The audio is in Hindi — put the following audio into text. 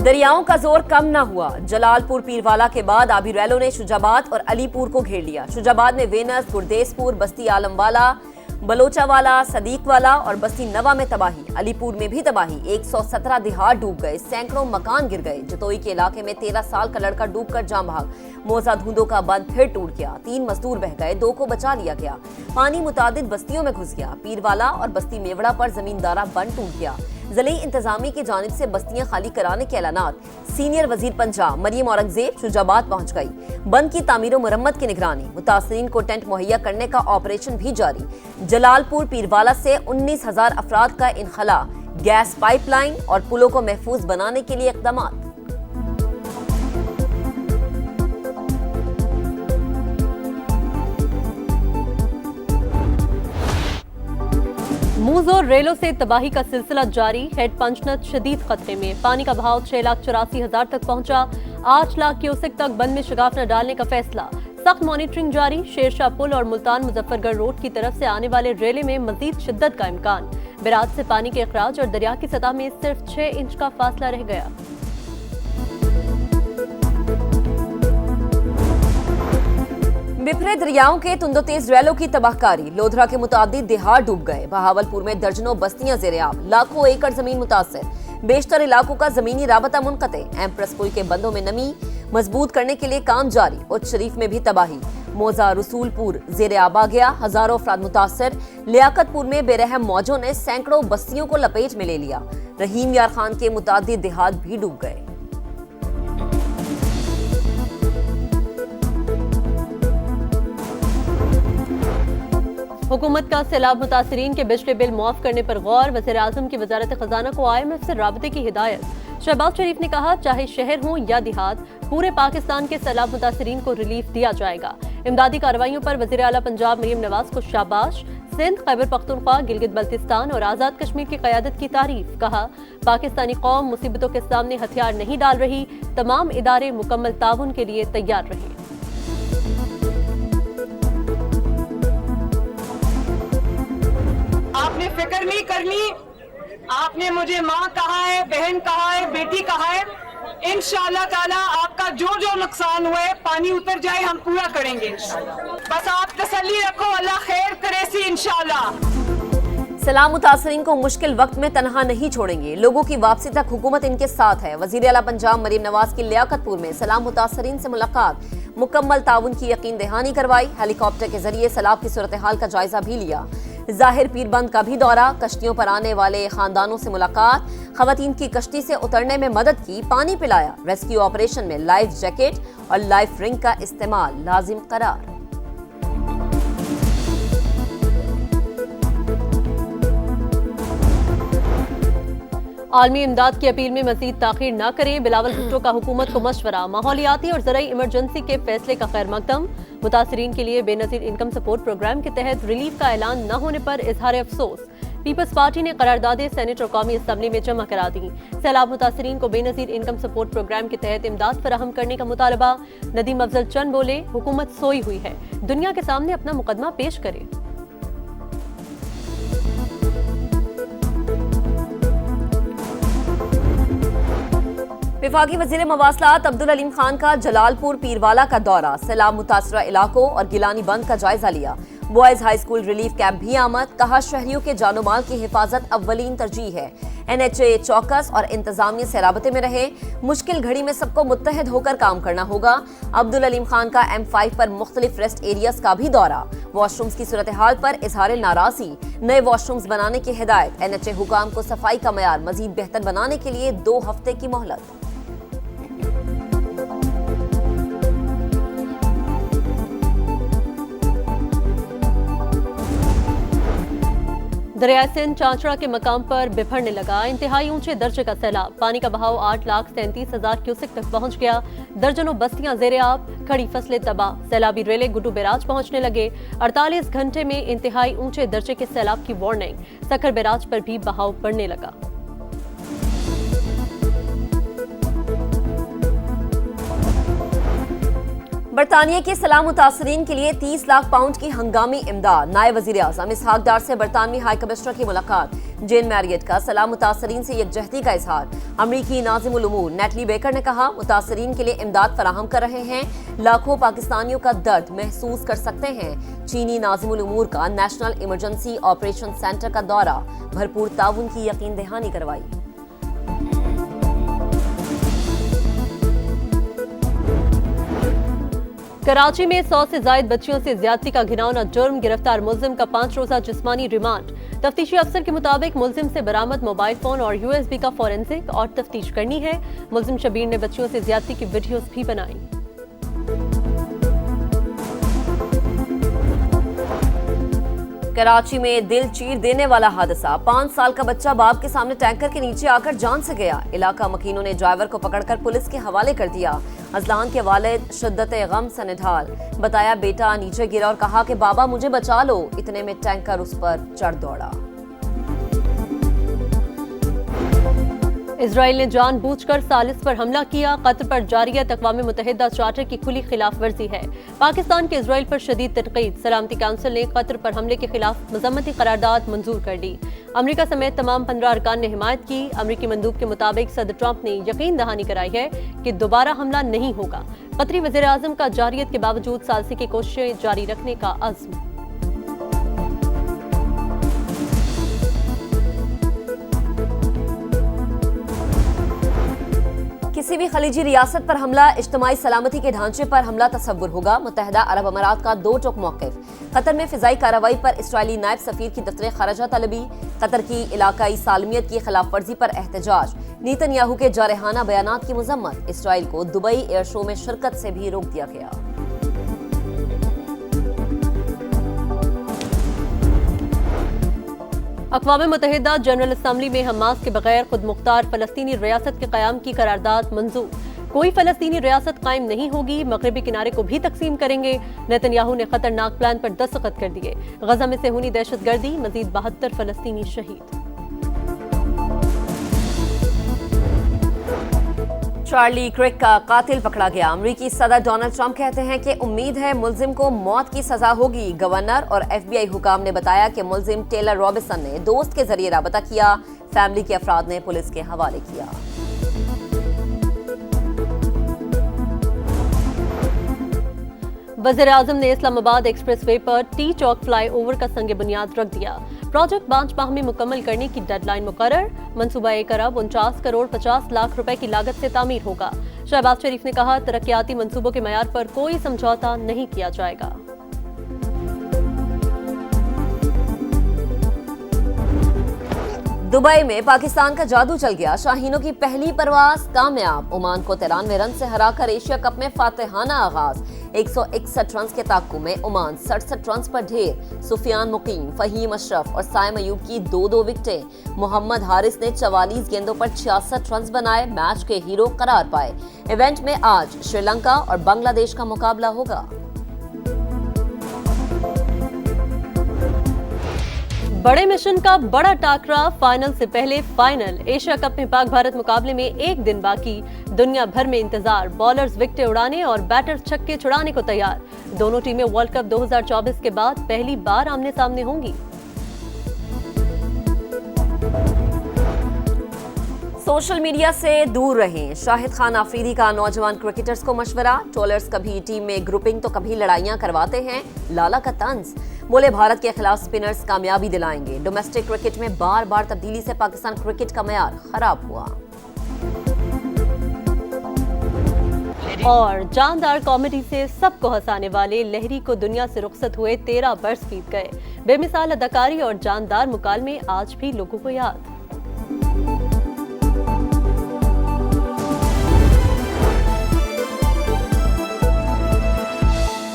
दरियाओं का जोर कम न हुआ। जलालपुर पीरवाला के बाद आबी रैलों ने शुजाबाद और अलीपुर को घेर लिया। शुजाबाद में वेनस, गुरदेसपुर, बस्ती आलमवाला, बलोचावाला, सदीकवाला और बस्ती नवा में तबाही। अलीपुर में भी तबाही। 117 दिहाड़ डूब गए, सैकड़ों मकान गिर गए। जतोई के इलाके में 13 साल का लड़का डूबकर जान भाग। मोजा धूंदों का बंद फिर टूट गया। 3 मजदूर बह गए, 2 को बचा लिया गया। पानी मुतादिद बस्तियों में घुस गया। पीरवाला और बस्ती मेवड़ा पर जमींदारा बंद टूट गया। जिले इंतजामी की जानिब से बस्तियां खाली कराने के ऐलानात। सीनियर वजीर पंजाब मरियम औरंगजेब शुजाबाद पहुंच गई। बंद की तामीर मुरम्मत की निगरानी। मुतासरीन को टेंट मुहैया करने का ऑपरेशन भी जारी। जलालपुर पीरवाला से 19,000 अफराद का इनखला। गैस पाइपलाइन और पुलों को महफूज बनाने के लिए इक़दामात। मूज और रेलों से तबाही का सिलसिला जारी। हेड पंचनद शदीद खतरे में। पानी का बहाव 6,84,000 तक पहुंचा। 8 लाख क्यूसेक तक बंद में शगाफ न डालने का फैसला। सख्त मॉनिटरिंग जारी। शेरशाह पुल और मुल्तान मुजफ्फरगढ़ रोड की तरफ से आने वाले रेले में मजीद शिद्दत का इम्कान। बिराज से पानी के अखराज और दरिया की सतह में सिर्फ 6 इंच का फासला रह गया। बिफरे दरियाओं के तुंदो-तेज रैलों की तबाहकारी। लोधरा के मुतादिद दिहाड़ डूब गए। बहावलपुर में दर्जनों बस्तियां ज़ेर-ए-आब। लाखों एकड़ जमीन मुतासर। बेशतर इलाकों का जमीनी राबता मुनक़ते। एम्प्रेस पुल के बंदों में नमी मजबूत करने के लिए काम जारी। उच्च शरीफ में भी तबाही। मोजा रसूलपुर ज़ेर-ए-आब आ गया। हजारों अफराद मुतासर। लियाकतपुर में बेरहम मौजों ने सैकड़ों बस्तियों को लपेट में ले लिया। रहीम यार खान के मुतादिद देहात भी डूब गए। हुकूमत का सैलाब मुतासरीन के बिजली बिल मुआफ करने पर गौर। वज़ीर आज़म की वजारत खजाना को IMF से राबते की हिदायत। शहबाज शरीफ ने कहा, चाहे शहर हो या देहात, पूरे पाकिस्तान के सैलाब मुतासरीन को रिलीफ दिया जाएगा। इमदादी कार्रवाइयों पर वज़ीर आला पंजाब मरियम नवाज को शाबाश। सिंध, खैबर पख्तूनख्वा, गिलगित बल्तिस्तान और आज़ाद कश्मीर की क़यादत की तारीफ। कहा, पाकिस्तानी कौम मुसीबतों के सामने हथियार नहीं डाल रही। तमाम इदारे मुकम्मल ताउन के लिए तैयार रहे। आपने फिक्र नहीं करनी। आपने मुझे माँ कहा है, बहन कहा है, बेटी कहा है। इंशाअल्लाह ताला आपका जो जो नुकसान हुआ है पानी उतर जाए, हम पूरा करेंगे इंशाअल्लाह। बस आप तसल्ली रखो, अल्लाह खैर करे सी इंशाअल्लाह। सैलाब मुतासरीन को मुश्किल वक्त में तनहा नहीं छोड़ेंगे। लोगों की वापसी तक हुकूमत इनके साथ है। वज़ीर आला पंजाब मरियम नवाज की लियाकतपुर में सैलाब मुतासरीन से मुलाकात। मुकम्मल ताउन की यकीन दहानी करवाई। हेलीकॉप्टर के जरिए सैलाब की सूरत हाल का जायजा भी लिया। जाहिर पीरबंद का भी दौरा। कश्तियों पर आने वाले खानदानों से मुलाकात। खवातीन की कश्ती से उतरने में मदद की, पानी पिलाया। रेस्क्यू ऑपरेशन में लाइफ जैकेट और लाइफ रिंग का इस्तेमाल लाजिम करार। आलमी इमदाद की अपील में मजीद ताखीर न करें। बिलावल भुट्टो का हुकूमत को मशवरा। माहौलियाती और ज़राई इमरजेंसी के फैसले का खैर मकदम। मुतासरीन के लिए बेनज़ीर इनकम सपोर्ट प्रोग्राम के तहत रिलीफ का ऐलान न होने पर इजहार अफसोस। पीपल्स पार्टी ने करारदादें सेनेट और कौमी असम्बली में जमा करा दी। सैलाब मुतासरीन को बेनज़ीर इनकम सपोर्ट प्रोग्राम के तहत इमदाद फराहम करने का मुतालबा। नदीम अफजल चंद बोले, हुकूमत सोई हुई है, दुनिया के सामने अपना मुकदमा पेश करे। विफाकी वज़ीर मवासलात अब्दुल अलीम खान का जलालपुर पीरवाला का दौरा। सैलाब मुतासरा इलाकों और गिलानी बंद का जायजा लिया। Boys high school relief camp भी आमद। कहा, शहरियों के जानो माल की हिफाजत अव्वलीन तरजीह है। NHA चौकस और इंतजामिया से राबते में रहे। मुश्किल घड़ी में सबको मुत्तहद होकर काम करना होगा। अब्दुल अलीम खान का M5 पर मुख्तलिफ रेस्ट एरियाज का भी दौरा। वॉशरूम्स की सूरत हाल पर इजहार नाराजी। नए वॉशरूम्स बनाने की हिदायत। NHA हुकाम को सफाई का मयार मजीद बेहतर बनाने के लिए 2 हफ्ते की मोहलत। दरिया सिंध चांचड़ा के मकाम पर बिफरने लगा। इंतहाई ऊंचे दर्जे का सैलाब। पानी का बहाव 8,37,000 क्यूसेक तक पहुंच गया। दर्जनों बस्तियां ज़ेर-ए-आब, खड़ी फसलें तबाह। सैलाबी रेले गुड्डू बैराज पहुंचने लगे। 48 घंटे में इंतहाई ऊंचे दर्जे के सैलाब की वार्निंग। सखर बैराज पर भी बहाव बढ़ने लगा। बरतानिया के सलाम मुतासरीन के लिए 30 लाख पाउंड की हंगामी इमदाद। नायब वजीर आजम इसहाक डार से बरतानवी हाई कमिश्नर की मुलाकात। जेन मैरियट का सलाम मुतासरीन से यकजहती का इजहार। अमरीकी नाज़िमुल उमूर नेटली बेकर ने कहा, मुतासरीन के लिए इमदाद फराहम कर रहे हैं, लाखों पाकिस्तानियों का दर्द महसूस कर सकते हैं। चीनी नाज़िमुल उमूर का नेशनल इमरजेंसी ऑपरेशन सेंटर का दौरा, भरपूर ताउन की यकीन दहानी करवाई। कराची में 100 से ज्यादा बच्चियों से ज्यादती का घिनौना जुर्म, गिरफ्तार मुल्जिम का 5 रोजा जिस्मानी रिमांड। तफ्तीशी अफसर के मुताबिक मुल्जिम से बरामद मोबाइल फोन और USB का फॉरेंसिक और तफ्तीश करनी है। मुल्जिम शबीर ने बच्चियों से ज्यादती की वीडियोस भी बनाई। कराची में दिल चीर देने वाला हादसा। 5 साल का बच्चा बाप के सामने टैंकर के नीचे आकर जान से गया। इलाका मकीनों ने ड्राइवर को पकड़कर पुलिस के हवाले कर दिया। अजलान के वालिद शिद्दत गम से निढाल। बताया, बेटा नीचे गिरा और कहा कि बाबा मुझे बचा लो। इतने में टैंकर उस पर चढ़ दौड़ा। इजराइल ने जानबूझकर सालिस पर हमला किया। कतर पर जारियत अक़वाम मुत्तहिदा चार्टर की खुली खिलाफ वर्जी है। पाकिस्तान के इजराइल पर शदीद तनकीद। सलामती काउंसिल ने कतर पर हमले के खिलाफ मज़म्मती करारदाद मंजूर कर ली। अमरीका समेत तमाम 15 अरकान ने हिमायत की। अमरीकी मंदूब के मुताबिक सदर ट्रंप ने यकीन दहानी कराई है कि दोबारा हमला नहीं होगा। कतरी वज़ीर आज़म का जारियत के बावजूद सालसी की कोशिशें जारी रखने का अज़्म। किसी भी खलीजी रियासत पर हमला इज्तिमाई सलामती के ढांचे पर हमला तस्वुर होगा। मुत्तहिदा अरब अमारात का दो टोक मौक़िफ़। कतर में फ़िज़ाई कार्रवाई पर इसराइली नायब सफ़ीर की दफ्तर ख़ारिजा तलबी। कतर की इलाकाई सालमियत की खिलाफ वर्जी पर एहतजाज। नेतन्याहू के जारहाना बयानात की मज़म्मत। इसराइल को दुबई एयर शो में शिरकत से भी रोक दिया गया। अक़वाम मुत्तहिदा जनरल असम्बली में हमास के बगैर खुद मुख्तार फ़लस्तीनी रियासत के क़याम की करारदाद मंजूर। कोई फ़लस्तीनी रियासत कायम नहीं होगी, मगरबी किनारे को भी तकसीम करेंगे। नेतन्याहू ने खतरनाक प्लान पर दस्तखत कर दिए। गजा में सेहूनी दहशतगर्दी, मजीद 72 फ़लस्तीनी शहीद। चार्ली क्रिक का कातिल पकड़ा गया। अमरीकी सदर डोनाल्ड ट्रंप कहते हैं कि उम्मीद है मुल्जिम को मौत की सजा होगी। गवर्नर और FBI हुकाम ने बताया कि मुल्जिम टेलर रॉबिन्सन ने दोस्त के जरिए राबता किया। फैमिली के अफराद ने पुलिस के हवाले किया। वज़ीर आज़म ने इस्लामाबाद एक्सप्रेस वे पर टी चौक फ्लाई ओवर का संग बुनियाद रख दिया। प्रोजेक्ट 5 माह में मुकम्मल करने की डेडलाइन मुकर्रर। मंसूबा 1 अरब 49 करोड़ 50 लाख रुपए की लागत से तामीर होगा। शहबाज शरीफ ने कहा, तरक्याती मंसूबों के मयार पर कोई समझौता नहीं किया जाएगा। दुबई में पाकिस्तान का जादू चल गया। शाहीनों की पहली परवाज कामयाब। ओमान को 93 रन से हराकर एशिया कप में फातिहाना आगाज। 161 रन के ताक्कु में ओमान 67 रन पर ढेर। सुफियान मुकीम, फहीम अशरफ और साइम अयूब की 2-2 विकेटें। मोहम्मद हारिस ने 44 गेंदों पर 66 रन बनाए, मैच के हीरो करार पाए। इवेंट में आज श्रीलंका और बांग्लादेश का मुकाबला होगा। बड़े मिशन का बड़ा टाकरा, फाइनल से पहले फाइनल। एशिया कप में पाक भारत मुकाबले में एक दिन बाकी। दुनिया भर में इंतजार। बॉलर्स विकेटें उड़ाने और बैटर्स छक्के छुड़ाने को तैयार। दोनों टीमें वर्ल्ड कप 2024 के बाद पहली बार आमने सामने होंगी। सोशल मीडिया से दूर रहें। शाहिद खान आफरीदी का नौजवान क्रिकेटर्स को मशवरा। ट्रोलर्स कभी टीम में ग्रुपिंग तो कभी लड़ाइयां करवाते हैं। लाला का तंज। बोले, भारत के खिलाफ स्पिनर्स कामयाबी दिलाएंगे। डोमेस्टिक क्रिकेट में बार बार तब्दीली से पाकिस्तान क्रिकेट का मयार खराब हुआ। और जानदार कॉमेडी से सबको हंसाने वाले लहरी को दुनिया से रुखसत हुए 13 बरस बीत गए। बेमिसाल अदाकारी और जानदार मुकालमे आज भी लोगों को याद।